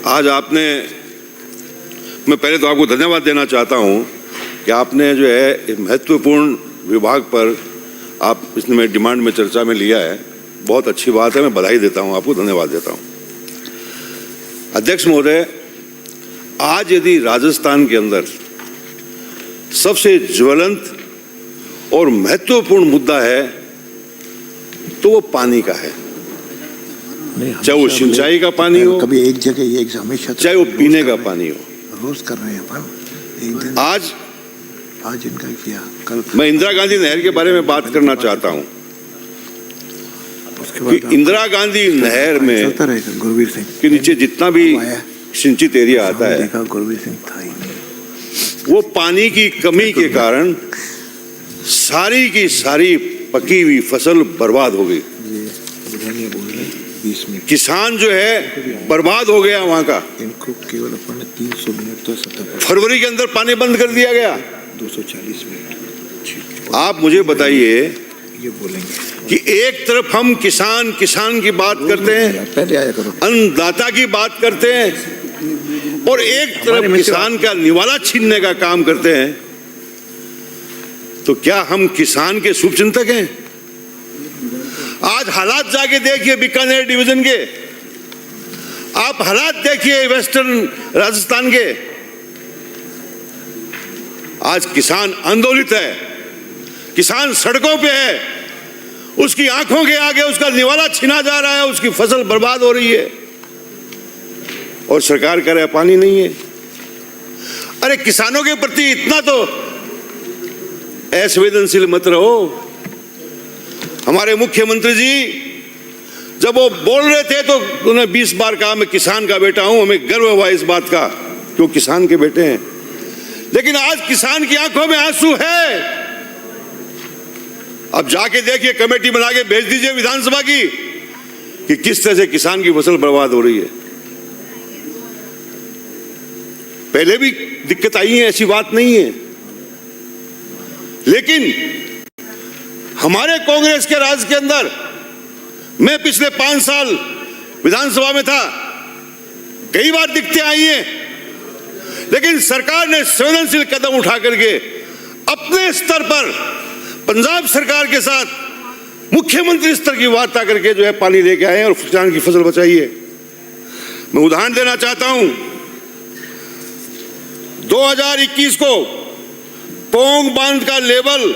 आज आपने, मैं पहले तो आपको धन्यवाद देना चाहता हूं कि आपने जो है महत्वपूर्ण विभाग पर आप इसमें डिमांड में चर्चा में लिया है। बहुत अच्छी बात है, मैं बधाई देता हूं, आपको धन्यवाद देता हूं। अध्यक्ष महोदय, आज यदि राजस्थान के अंदर सबसे ज्वलंत और महत्वपूर्ण मुद्दा है तो वो पानी का है, चाहे वो सिंचाई का पानी हो, कभी एक जगह एक हमेशा, चाहे वो पीने का पानी हो। रोज कर रहे हैं अपन। एक दिन आज इनका किया, कल मैं इंदिरा गांधी नहर के बारे में बात करना चाहता हूं कि इंदिरा गांधी नहर में गुरवीर सिंह के नीचे जितना भी सिंचित एरिया आता है, गुरवीर सिंह था ही नहीं। वो पानी की कमी के कारण सारी की सारी पकी हुई फसल बर्बाद हो गई। किसान जो है बर्बाद हो गया वहां का। इनको केवल अपन ने 300 मिनट तो 70 फरवरी के अंदर पानी बंद कर दिया गया। 240 मिनट। आप मुझे बताइए, ये बोलेंगे कि एक तरफ हम किसान की बात करते हैं, पहले आया करो, अन्नदाता की बात करते हैं, और एक तरफ किसान का निवाला छीनने का काम करते हैं, तो क्या हम किसान के शुभचिंतक हैं? आज हालात जाके देखिए बीकानेर डिवीजन के, आप हालात देखिए वेस्टर्न राजस्थान के। आज किसान आंदोलित है, किसान सड़कों पे है, उसकी आंखों के आगे उसका निवाला छीना जा रहा है, उसकी फसल बर्बाद हो रही है, और सरकार कह रहा है पानी नहीं है। अरे किसानों के प्रति इतना तो असंवेदनशील मत रहो। हमारे मुख्यमंत्री जी जब वो बोल रहे थे तो उन्होंने 20 बार कहा मैं किसान का बेटा हूं, हमें गर्व हुआ इस बात का कि वो किसान के बेटे हैं। लेकिन आज किसान की आंखों में आंसू है। अब जाके देखिए, कमेटी बना के भेज दीजिए विधानसभा की कि किस तरह से किसान की फसल बर्बाद हो रही है। पहले भी दिक्कत आई है, ऐसी बात नहीं है, लेकिन हमारे कांग्रेस के राज के अंदर, मैं पिछले 5 साल विधानसभा में था, कई बार दिक्कतें आई हैं, लेकिन सरकार ने संवेदनशील कदम उठा करके अपने स्तर पर पंजाब सरकार के साथ मुख्यमंत्री स्तर की वार्ता करके जो है पानी लेके आए और किसान की फसल बचाई है। मैं उदाहरण देना चाहता हूं, 2021 को पोंग बांध का लेवल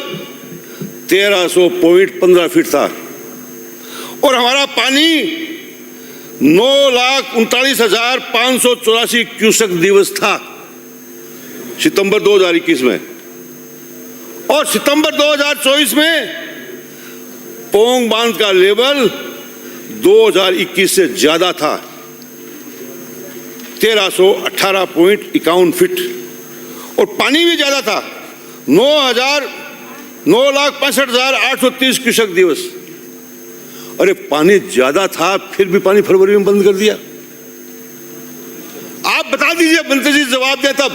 1300.15 फीट था और हमारा पानी 9,39,584 क्यूसेक दिवस था सितंबर 2021 में, और सितंबर 2024 में पोंग बांध का लेवल 2021 से ज्यादा था, 1318.51 फीट, और पानी भी ज्यादा था, 9,65,830 क्यूसेक दिवस। अरे पानी ज्यादा था, फिर भी पानी फरवरी में बंद कर दिया। आप बता दीजिए, मंत्री जी जवाब दें तब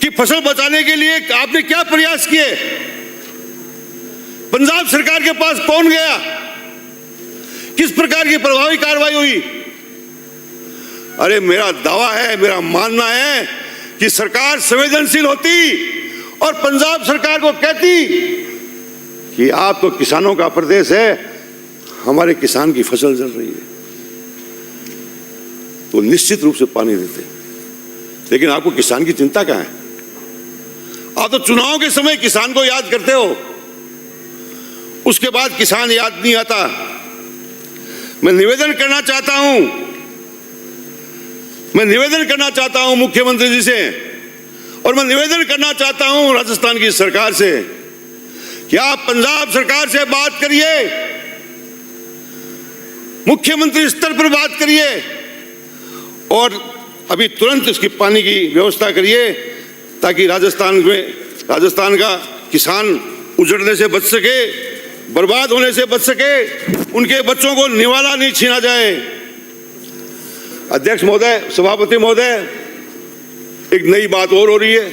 कि फसल बचाने के लिए आपने क्या प्रयास किए? पंजाब सरकार के पास कौन गया? किस प्रकार की प्रभावी कार्रवाई हुई? अरे मेरा दावा है, मेरा मानना है कि सरकार संवेदनशील होती और पंजाब सरकार को कहती कि आप तो किसानों का प्रदेश है, हमारे किसान की फसल जल रही है, तो निश्चित रूप से पानी देते। लेकिन आपको किसान की चिंता कहां है? आप तो चुनाव के समय किसान को याद करते हो, उसके बाद किसान याद नहीं आता। मैं निवेदन करना चाहता हूं मुख्यमंत्री जी से, और मैं निवेदन करना चाहता हूं राजस्थान की सरकार से कि आप पंजाब सरकार से बात करिए, मुख्यमंत्री स्तर पर बात करिए, और अभी तुरंत इसकी पानी की व्यवस्था करिए ताकि राजस्थान का किसान उजड़ने से बच सके, बर्बाद होने से बच सके, उनके बच्चों को निवाला नहीं छीना जाए। अध्यक्ष महोदय, सभापति महोदय, एक नई बात और हो रही है।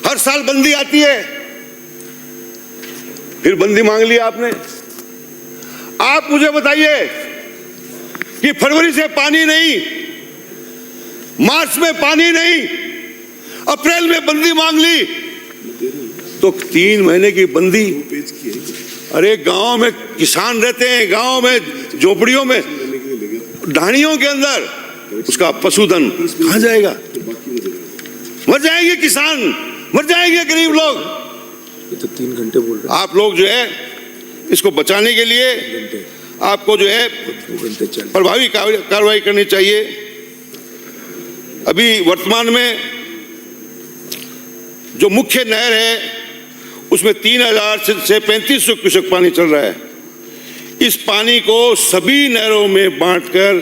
हर साल बंदी आती है, फिर बंदी मांग लिया आपने। आप मुझे बताइए कि फरवरी से पानी नहीं, मार्च में पानी नहीं, अप्रैल में बंदी मांग ली तो 3 महीने की बंदी। अरे गांव में किसान रहते हैं, गांव में झोपड़ियों में, ढाणियों के अंदर, उसका पशुधन कहां जाएगा? मर जाएंगे किसान, मर जाएंगे गरीब लोग। तो 3 घंटे बोल रहे आप लोग जो है इसको बचाने के लिए आपको जो है प्रभावी कार्रवाई करनी चाहिए। अभी वर्तमान में जो मुख्य नहर है उसमें 3000 से 3500 क्यूसेक पानी चल रहा है। इस पानी को सभी नहरों में बांटकर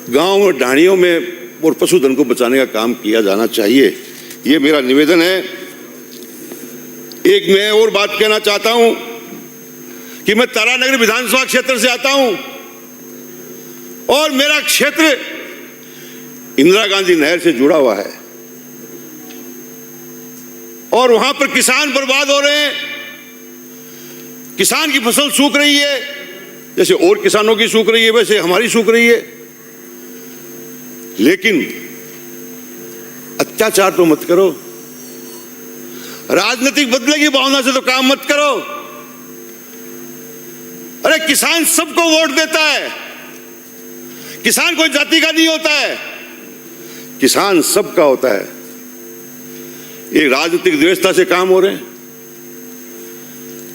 गांव और ढाणियों में और पशुधन को बचाने का काम किया जाना चाहिए, ये मेरा निवेदन है। एक मैं और बात कहना चाहता हूं कि मैं तारानगर विधानसभा क्षेत्र से आता हूं और मेरा क्षेत्र इंदिरा गांधी नहर से जुड़ा हुआ है और वहां पर किसान बर्बाद हो रहे हैं। किसान की फसल सूख रही है, जैसे और किसानों की सूख रही है वैसे हमारी सूख रही है। लेकिन अत्याचार तो मत करो, राजनीतिक बदले की भावना से तो काम मत करो। अरे किसान सबको वोट देता है, किसान कोई जाति का नहीं होता है, किसान सबका होता है। ये राजनीतिक व्यवस्था से काम हो रहे हैं,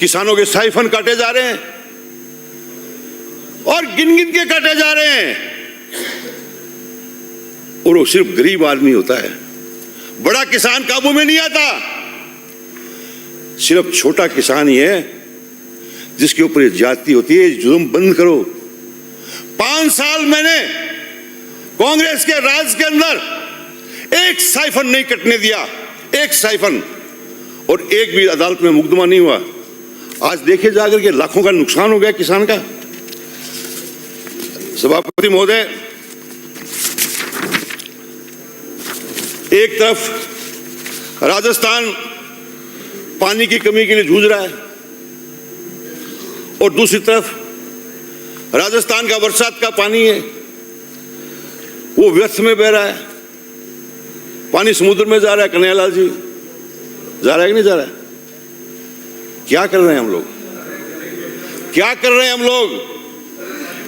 किसानों के स्टाइफंड काटे जा रहे हैं और गिन गिन के काटे जा रहे हैं। और वो सिर्फ गरीब आदमी होता है, बड़ा किसान काबू में नहीं आता। सिर्फ छोटा किसान ही है जिसके ऊपर ये जाति होती है। जुल्म बंद करो। 5 साल मैंने कांग्रेस के राज के अंदर एक साइफन नहीं कटने दिया, एक साइफन, और एक भी अदालत में मुकदमा नहीं हुआ। आज देखे जाकर के लाखों का नुकसान हो गया किसान का। सभापति महोदय, एक तरफ राजस्थान पानी की कमी के लिए जूझ रहा है और दूसरी तरफ राजस्थान का बरसात का पानी है वो व्यर्थ में बह रहा है। पानी समुद्र में जा रहा है। कन्हैयालाल जी, जा रहा है कि नहीं जा रहा है? क्या कर रहे हैं हम लोग? क्या कर रहे हैं हम लोग?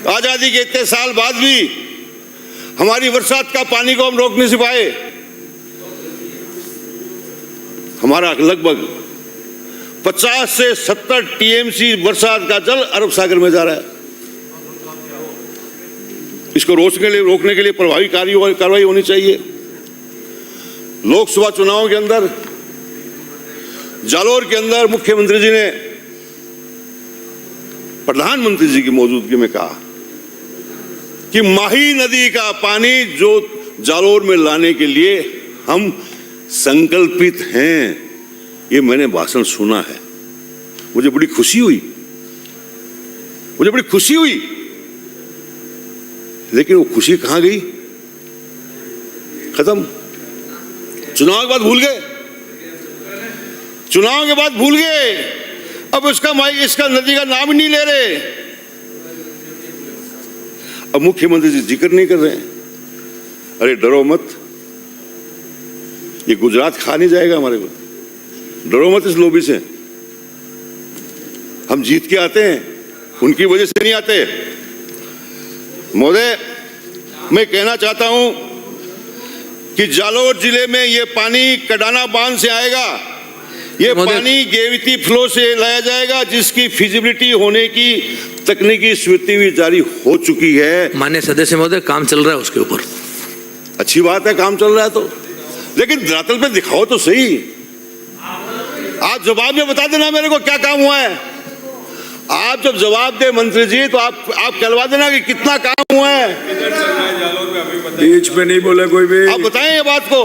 आजादी के इतने साल बाद भी हमारी बरसात का पानी को हम रोक नहीं सी पाए। हमारा लगभग 50 से 70 टीएमसी बरसात का जल अरब सागर में जा रहा है। इसको रोकने के लिए प्रभावी कार्रवाई होनी चाहिए। लोकसभा चुनाव के अंदर जालोर के अंदर मुख्यमंत्री जी ने प्रधानमंत्री जी की मौजूदगी में कहा कि माही नदी का पानी जो जालोर में लाने के लिए हम संकल्पित हैं। ये मैंने भाषण सुना है, मुझे बड़ी खुशी हुई, मुझे बड़ी खुशी हुई। लेकिन वो खुशी कहां गई? खत्म। चुनाव के बाद भूल गए, चुनाव के बाद भूल गए। अब इसका नदी का नाम ही नहीं ले रहे। अब मुख्यमंत्री जी जिक्र नहीं कर रहे हैं। अरे डरो मत, ये गुजरात खा नहीं जाएगा हमारे को। डरो मत इस लोभी से। हम जीत के आते हैं, उनकी वजह से नहीं आते। महोदय, मैं कहना चाहता हूं कि जालोर जिले में ये पानी कडाना बांध से आएगा। ये पानी गेविती फ्लो से लाया जाएगा, जिसकी फिजिबिलिटी होने की तकनीकी स्वीकृति भी जारी हो चुकी है। माननीय सदस्य महोदय, काम चल रहा है उसके ऊपर। अच्छी बात है, काम चल रहा है तो, लेकिन धरातल पे दिखाओ तो सही। आप जवाब में बता देना मेरे को क्या काम हुआ है। आप जब जवाब दे मंत्री जी तो आप कहलवा देना कि कितना काम हुआ है। बीच में नहीं बोले कोई भी। आप बताएं ये बात को।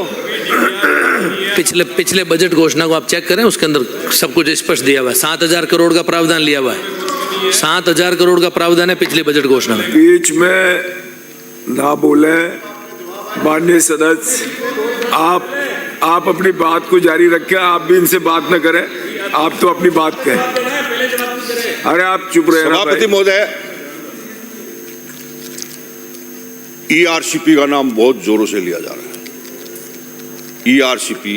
पिछले बजट घोषणा को आप चेक करें, उसके अंदर सब कुछ स्पष्ट दिया हुआ है। 7000 करोड़ का प्रावधान लिया हुआ है। 7000 करोड़ का प्रावधान है पिछली बजट घोषणा में। बीच में ना बोले। माननीय सदस्य, आप अपनी बात को जारी रखें। आप भी इनसे बात न करें, आप तो अपनी बात कहें। अरे आप चुप रहे। सभापति महोदय, ईआरसीपी का नाम बहुत जोरों से लिया जा रहा है। ईआरसीपी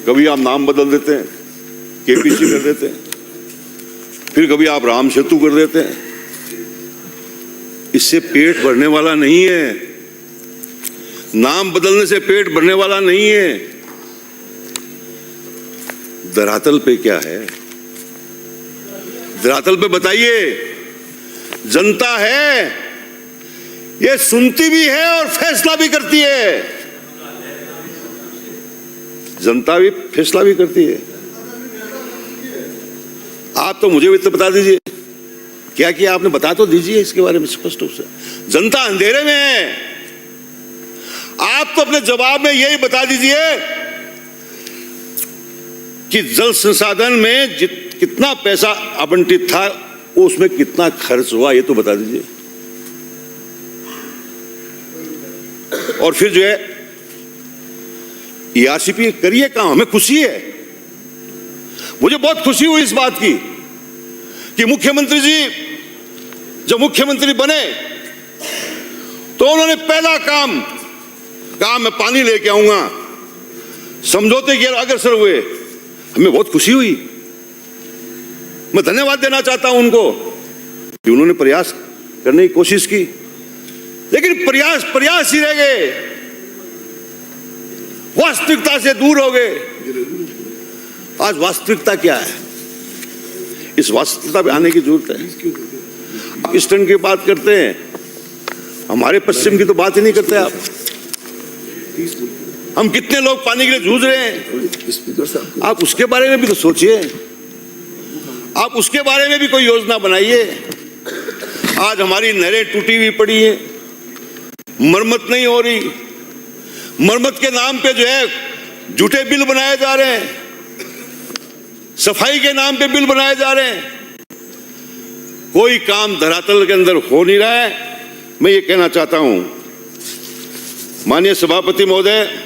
कभी आप नाम बदल देते हैं, केपीसी कर देते हैं, फिर कभी आप राम सेतु कर देते हैं। इससे पेट भरने वाला नहीं है। नाम बदलने से पेट भरने वाला नहीं है। धरातल पे क्या है? धरातल पे बताइए। जनता है, ये सुनती भी है और फैसला भी करती है। जनता भी फैसला भी करती है। आप तो मुझे भी तो बता दीजिए, क्या किया आपने, बता तो दीजिए इसके बारे में स्पष्ट रूप से। जनता अंधेरे में है। आप तो अपने जवाब में यही बता दीजिए कि जल संसाधन में कितना पैसा आवंटित था, उसमें कितना खर्च हुआ, ये तो बता दीजिए। और फिर जो है ईआरसीपी करिए काम, हमें खुशी है। मुझे बहुत खुशी हुई इस बात की कि मुख्यमंत्री जी जब मुख्यमंत्री बने तो उन्होंने पहला काम कहा, मैं पानी लेके आऊंगा। समझौते की अग्रसर हुए, हमें बहुत खुशी हुई। मैं धन्यवाद देना चाहता हूं उनको कि उन्होंने प्रयास करने की कोशिश की, लेकिन प्रयास ही रह गए, वास्तविकता से दूर हो गए। आज वास्तविकता क्या है, इस वास्तविकता पे आने की जरूरत है। आप ईस्टर्न की बात करते हैं, हमारे पश्चिम की तो बात ही नहीं करते आप। हम कितने लोग पानी के लिए जूझ रहे हैं, आप उसके बारे में भी तो सोचिए। आप उसके बारे में भी कोई योजना बनाइए। आज हमारी नहरें टूटी हुई पड़ी हैं, मरम्मत नहीं हो रही। मरम्मत के नाम पे जो है झूठे बिल बनाए जा रहे हैं, सफाई के नाम पे बिल बनाए जा रहे हैं। कोई काम धरातल के अंदर हो नहीं रहा है। मैं ये कहना चाहता हूं, माननीय सभापति महोदय,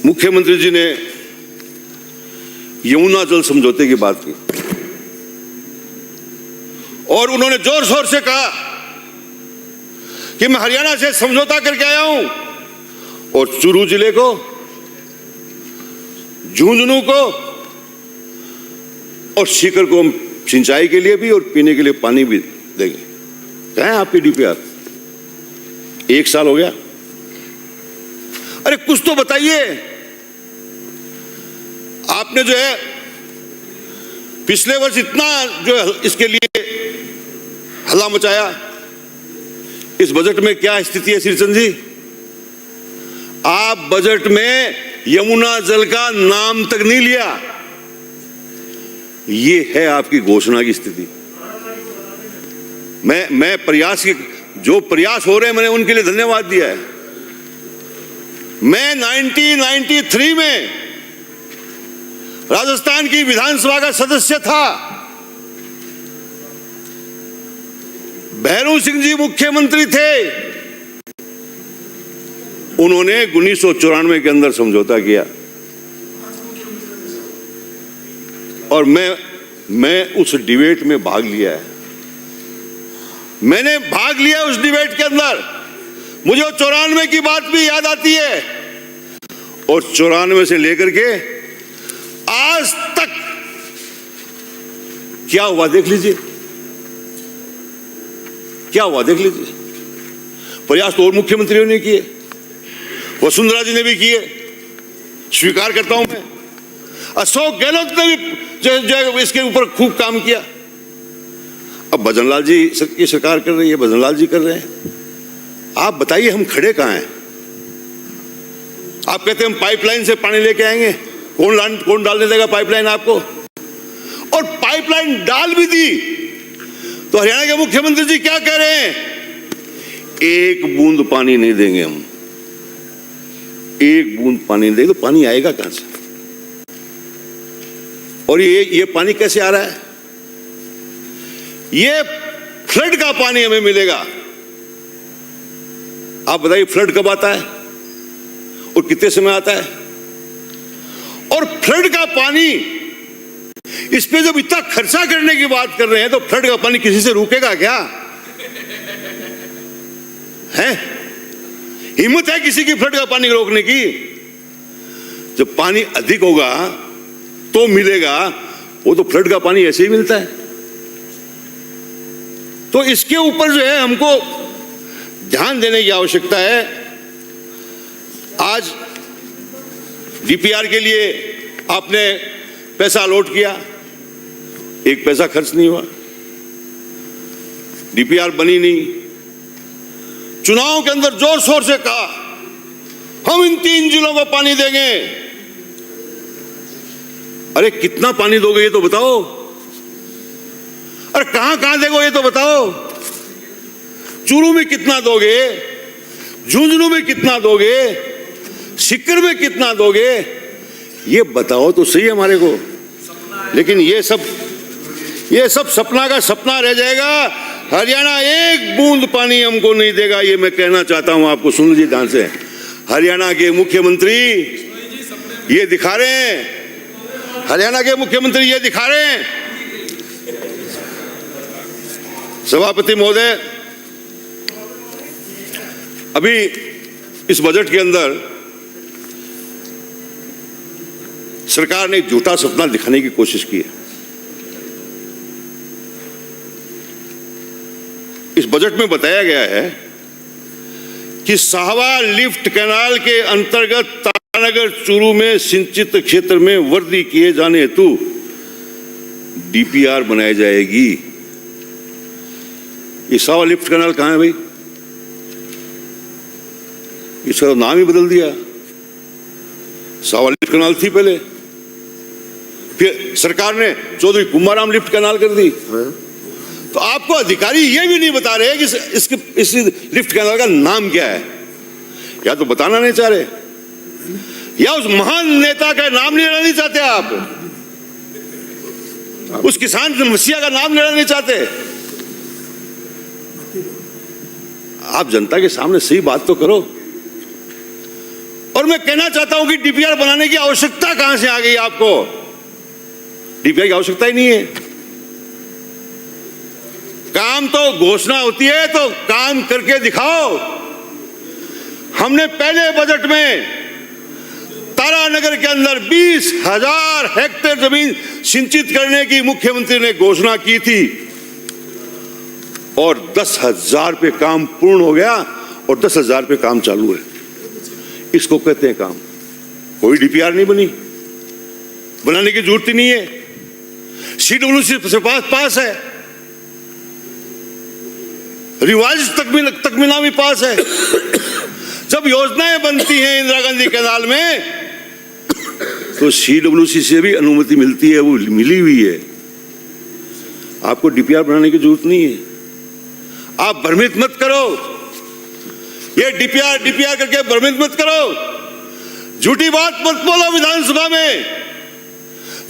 मुख्यमंत्री जी ने यमुना जल समझौते की बात की और उन्होंने जोर शोर से कहा कि मैं हरियाणा से समझौता करके आया हूं और चूरू जिले को, झुंझुनू को और सीकर को हम सिंचाई के लिए भी और पीने के लिए पानी भी देंगे। कहाँ है आपकी डीपीआर? 1 साल हो गया। अरे कुछ तो बताइए। आपने जो है पिछले वर्ष इतना जो है इसके लिए हल्ला मचाया, इस बजट में क्या स्थिति है श्रीचंद जी? आप बजट में यमुना जल का नाम तक नहीं लिया। ये है आपकी घोषणा की स्थिति। मैं प्रयास की, जो प्रयास हो रहे हैं मैंने उनके लिए धन्यवाद दिया है। मैं 1993 में राजस्थान की विधानसभा का सदस्य था। भैरू सिंह जी मुख्यमंत्री थे। उन्होंने 1994 के अंदर समझौता किया और मैं उस डिबेट में भाग लिया है। मैंने भाग लिया उस डिबेट के अंदर। मुझे 94 की बात भी याद आती है और 94 से लेकर के आज तक क्या हुआ देख लीजिए, क्या हुआ देख लीजिए। प्रयास तो और मुख्यमंत्रियों ने किए, वसुंधरा जी ने भी किए, स्वीकार करता हूं मैं। अशोक गहलोत ने भी जो इसके ऊपर खूब काम किया। अब भजनलाल जी की सरकार कर रही है, भजनलाल जी कर रहे हैं। आप बताइए हम खड़े कहां हैं? आप कहते हैं हम पाइपलाइन से पानी लेके आएंगे। कौन डालने देगा पाइपलाइन आपको? और पाइपलाइन डाल भी दी तो हरियाणा के मुख्यमंत्री जी क्या कह रहे हैं? 1 बूंद पानी नहीं देंगे हम। 1 बूंद पानी नहीं देंगे तो पानी आएगा कहां से? और ये पानी कैसे आ रहा है? ये फ्लड का पानी हमें मिलेगा। आप बताइए फ्लड कब आता है और कितने समय आता है? और फ्लड का पानी इस पे जब इतना खर्चा करने की बात कर रहे हैं तो फ्लड का पानी किसी से रुकेगा क्या? है हिम्मत है किसी की फ्लड का पानी रोकने की? जब पानी अधिक होगा तो मिलेगा, वो तो फ्लड का पानी ऐसे ही मिलता है। तो इसके ऊपर जो है हमको ध्यान देने की आवश्यकता है। आज डीपीआर के लिए आपने पैसा अलॉट किया, एक पैसा खर्च नहीं हुआ, डीपीआर बनी नहीं। चुनाव के अंदर जोर शोर से कहा हम इन 3 जिलों को पानी देंगे। अरे कितना पानी दोगे ये तो बताओ, अरे कहां कहां देगो ये तो बताओ। चूरू में कितना दोगे, झुंझुनू में कितना दोगे, सीकर में कितना दोगे, ये बताओ तो सही हमारे को। लेकिन ये सब सपना का सपना रह जाएगा। हरियाणा एक बूंद पानी हमको नहीं देगा, ये मैं कहना चाहता हूं आपको। सुन लीजिए ध्यान से, हरियाणा के मुख्यमंत्री ये दिखा रहे हैं, हरियाणा के मुख्यमंत्री ये दिखा रहे हैं। सभापति महोदय, अभी इस बजट के अंदर सरकार ने एक झूठा सपना दिखाने की कोशिश की है। इस बजट में बताया गया है कि साहवा लिफ्ट कैनाल के अंतर्गत तारानगर चूरू में सिंचित क्षेत्र में वृद्धि किए जाने हेतु डीपीआर बनाई जाएगी। ये साहवा लिफ्ट कैनाल कहां है भाई? इसका तो नाम ही बदल दिया। साहवा लिफ्ट कैनाल थी पहले, फिर सरकार ने चौधरी कुमाराम लिफ्ट कैनाल कर दी। तो आपको अधिकारी ये भी नहीं बता रहे कि इस लिफ्ट कैनाल का नाम क्या है, या तो बताना नहीं चाह रहे, या उस महान नेता का नाम लेना नहीं चाहते आप, उस किसान समस्या का नाम लेना नहीं चाहते। आप जनता के सामने सही बात तो करो। और मैं कहना चाहता हूं कि डीपीआर बनाने की आवश्यकता कहां से आ गई आपको? डीपीआर की आवश्यकता ही नहीं है। काम तो घोषणा होती है तो काम करके दिखाओ। हमने पहले बजट में तारानगर के अंदर 20,000 हेक्टेयर जमीन सिंचित करने की मुख्यमंत्री ने घोषणा की थी, और 10,000 पे काम पूर्ण हो गया और 10,000 पे काम चालू है। इसको कहते हैं काम। कोई डीपीआर नहीं बनी, बनाने की जरूरत ही नहीं है। सीडब्ल्यूसी से पास है, रिवाइज तकमीना भी पास है। जब योजनाएं बनती हैं इंदिरा गांधी कैनाल में तो सीडब्ल्यूसी से भी अनुमति मिलती है, वो मिली हुई है। आपको डीपीआर बनाने की जरूरत नहीं है। आप भ्रमित मत करो, ये डीपीआर करके भ्रमित मत करो। झूठी बात मत बोलो विधानसभा में,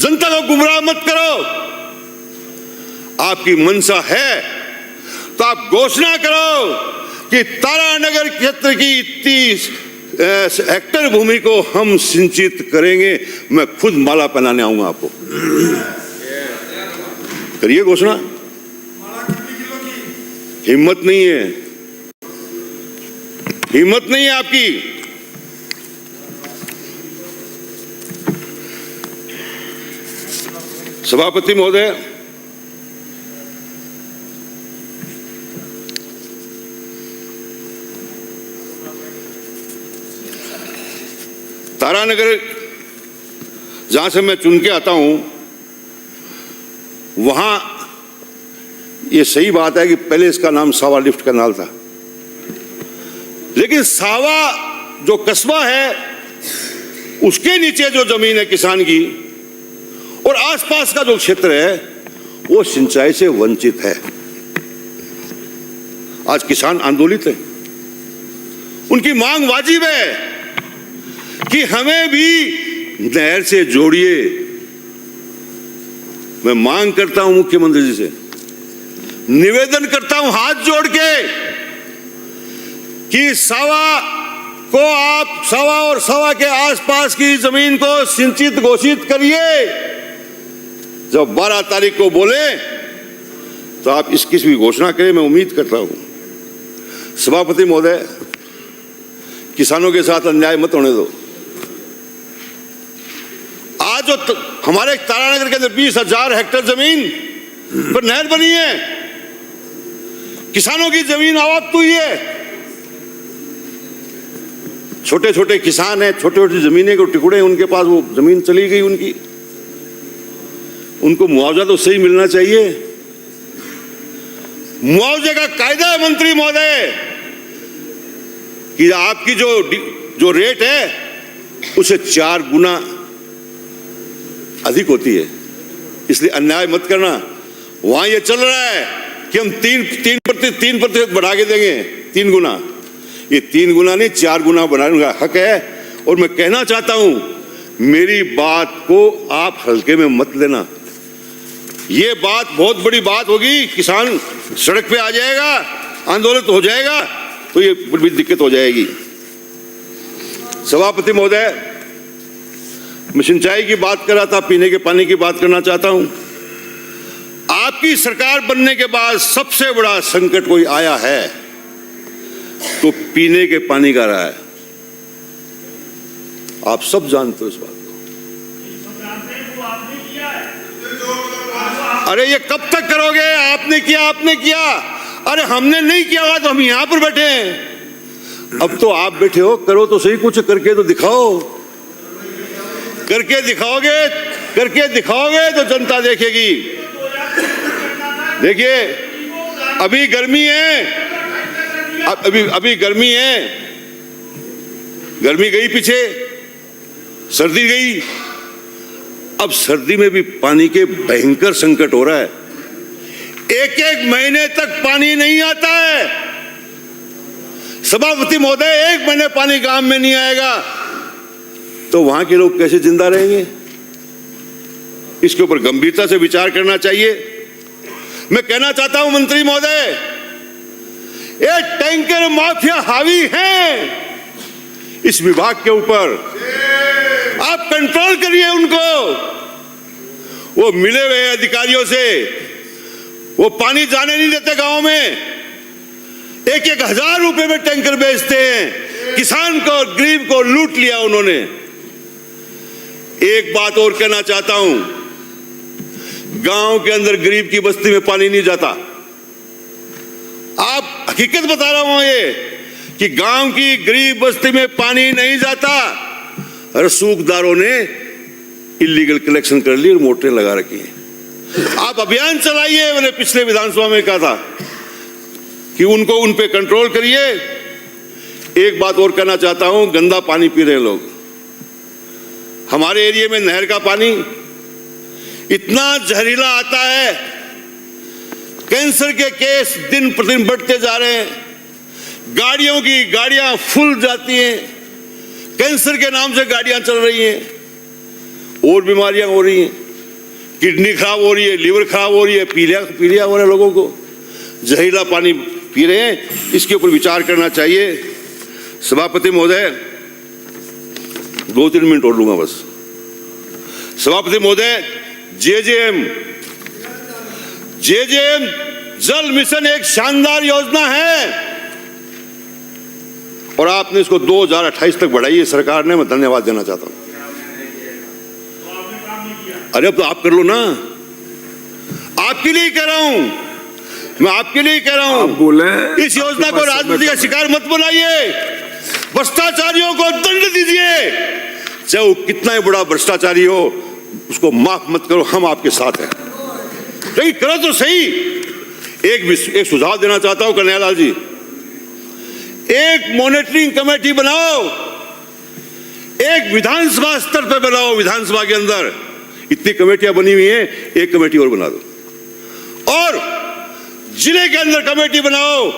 जनता को गुमराह मत करो। आपकी मंशा है तो आप घोषणा करो कि तारानगर क्षेत्र की 30 हेक्टेयर भूमि को हम सिंचित करेंगे। मैं खुद माला पहनाने आऊंगा आपको। करिए घोषणा। हिम्मत नहीं है, हिम्मत नहीं है आपकी। सभापति महोदय, तारानगर जहां से मैं चुन के आता हूं, वहां ये सही बात है कि पहले इसका नाम सावा लिफ्ट कैनाल था, लेकिन सावा जो कस्बा है उसके नीचे जो जमीन है किसान की और आसपास का जो क्षेत्र है वो सिंचाई से वंचित है। आज किसान आंदोलित है, उनकी मांग वाजिब है कि हमें भी नहर से जोड़िए। मैं मांग करता हूं मुख्यमंत्री जी से, निवेदन करता हूं हाथ जोड़ के कि सावा को आप सावा और सावा के आसपास की जमीन को सिंचित घोषित करिए। जब 12 तारीख को बोले तो आप इसकी भी घोषणा करें, मैं उम्मीद करता हूं। सभापति महोदय, किसानों के साथ अन्याय मत होने दो। आज जो हमारे तारानगर के अंदर 20,000 हेक्टेयर जमीन पर नहर बनी है, किसानों की जमीन आवाज हुई है। छोटे छोटे किसान हैं, छोटे छोटे जमीनें के टुकड़े हैं, उनके पास वो जमीन चली गई उनकी, उनको मुआवजा तो सही मिलना चाहिए। मुआवजे का कायदा है मंत्री महोदय कि आपकी जो रेट है उसे 4 गुना अधिक होती है, इसलिए अन्याय मत करना। वहां ये चल रहा है कि हम 3% बढ़ा के देंगे, 3 गुना। ये 3 गुना नहीं, 4 गुना बढ़ाने का हक है। और मैं कहना चाहता हूं, मेरी बात को आप हल्के में मत लेना। ये बात बहुत बड़ी बात होगी, किसान सड़क पे आ जाएगा, आंदोलन हो जाएगा, तो ये बड़ी दिक्कत हो जाएगी। सभापति महोदय, मैं सिंचाई की बात कर रहा था, पीने के पानी की बात करना चाहता हूं। आपकी सरकार बनने के बाद सबसे बड़ा संकट कोई आया है तो पीने के पानी का रहा है। आप सब जानते हो इस बात को। अरे ये कब तक करोगे? आपने किया। अरे हमने नहीं किया हुआ तो हम यहां पर बैठे हैं। अब तो आप बैठे हो, करो तो सही, कुछ करके तो दिखाओ। करके दिखाओगे तो जनता देखेगी। देखिए, अभी गर्मी है, अभी गर्मी है, गर्मी गई पीछे, सर्दी गई। अब सर्दी में भी पानी के भयंकर संकट हो रहा है। 1 महीने तक पानी नहीं आता है। सभापति महोदय, 1 महीने पानी गांव में नहीं आएगा तो वहां के लोग कैसे जिंदा रहेंगे? इसके ऊपर गंभीरता से विचार करना चाहिए। मैं कहना चाहता हूं मंत्री महोदय, ये टैंकर माफिया हावी है इस विभाग के ऊपर। आप कंट्रोल करिए उनको। वो मिले हुए अधिकारियों से वो पानी जाने नहीं देते गांव में। 1-1 हजार रुपए में टैंकर बेचते हैं। किसान को, गरीब को लूट लिया उन्होंने। एक बात और कहना चाहता हूं, गांव के अंदर गरीब की बस्ती में पानी नहीं जाता। आप हकीकत बता रहा हूं ये कि गांव की गरीब बस्ती में पानी नहीं जाता। रसूखदारों ने इलीगल कलेक्शन कर ली और मोटरें लगा रखी हैं। आप अभियान चलाइए, मैंने पिछले विधानसभा में कहा था कि उन पे कंट्रोल करिए। एक बात और कहना चाहता हूं, गंदा पानी पी रहे हैं लोग। हमारे एरिया में नहर का पानी इतना जहरीला आता है, कैंसर के केस दिन प्रतिदिन बढ़ते जा रहे हैं। गाड़ियों की गाड़ियां फुल जाती हैं, कैंसर के नाम से गाड़ियां चल रही हैं, और बीमारियां हो रही हैं, किडनी खराब हो रही है, लीवर खराब हो रही है, पीलिया हो रहा है लोगों को। जहरीला पानी पी रहे हैं, इसके ऊपर विचार करना चाहिए। सभापति महोदय, 2-3 मिनट और लूंगा बस। सभापति महोदय, जेजेएम जल मिशन एक शानदार योजना है और आपने इसको 2028 तक बढ़ाई है सरकार ने। मैं धन्यवाद देना चाहता हूं। अरे अब तो आप कर लो ना। आपके लिए कह रहा हूं, मैं आपके लिए कह रहा हूं। बोले इस योजना को राजनीति का शिकार मत बनाइए। भ्रष्टाचारियों को दंड दीजिए, चाहे वो कितना ही बड़ा भ्रष्टाचारी हो, उसको माफ मत करो। हम आपके साथ हैं, लेकिन करो तो सही। एक सुझाव देना चाहता हूं कन्हैयालाल जी, एक मॉनिटरिंग कमेटी बनाओ, एक विधानसभा स्तर पर बनाओ। विधानसभा के अंदर इतनी कमेटियां बनी हुई हैं, एक कमेटी और बना दो। और जिले के अंदर कमेटी बनाओ,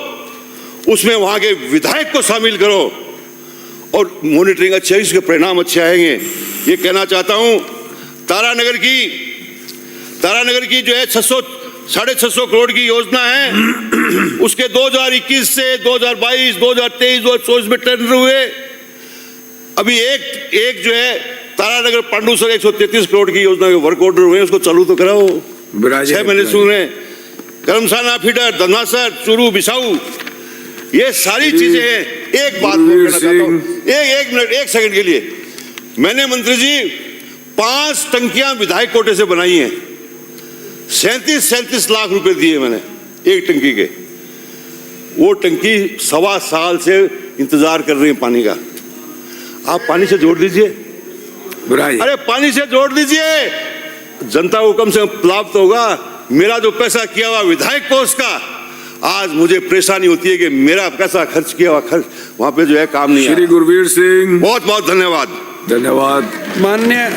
उसमें वहां के विधायक को शामिल करो और मॉनिटरिंग अच्छे, इसके परिणाम अच्छे आएंगे। ये कहना चाहता हूं, तारानगर की जो है 650 करोड़ की योजना है, उसके 2021 से 2022, 2023, 2024 में टेंडर हुए। अभी एक जो है तारानगर पांडुसर 133 करोड़ की योजना के वर्क ऑर्डर हुए, उसको चालू तो कराओ। 6 महीने सुन रहे हैं। करमसाना फीडर, धनासर, चूरू, बिसाऊ, ये सारी चीजें हैं। एक बात मैं कहना चाहता हूं, एक मिनट, एक सेकंड के लिए। मैंने मंत्री जी 5 टंकियां विधायक कोटे से बनाई हैं, 37 लाख रुपए दिए मैंने एक टंकी के। वो टंकी 1.25 साल से इंतजार कर रही है पानी का। आप पानी से जोड़ दीजिए, अरे पानी से जोड़ दीजिए, जनता को कम से कम लाभ तो होगा। मेरा जो पैसा किया हुआ विधायक कोष का, आज मुझे परेशानी होती है कि मेरा पैसा खर्च किया हुआ खर्च वहां पे जो है काम नहीं है। श्री गुरवीर सिंह, बहुत बहुत धन्यवाद। धन्यवाद। मान्य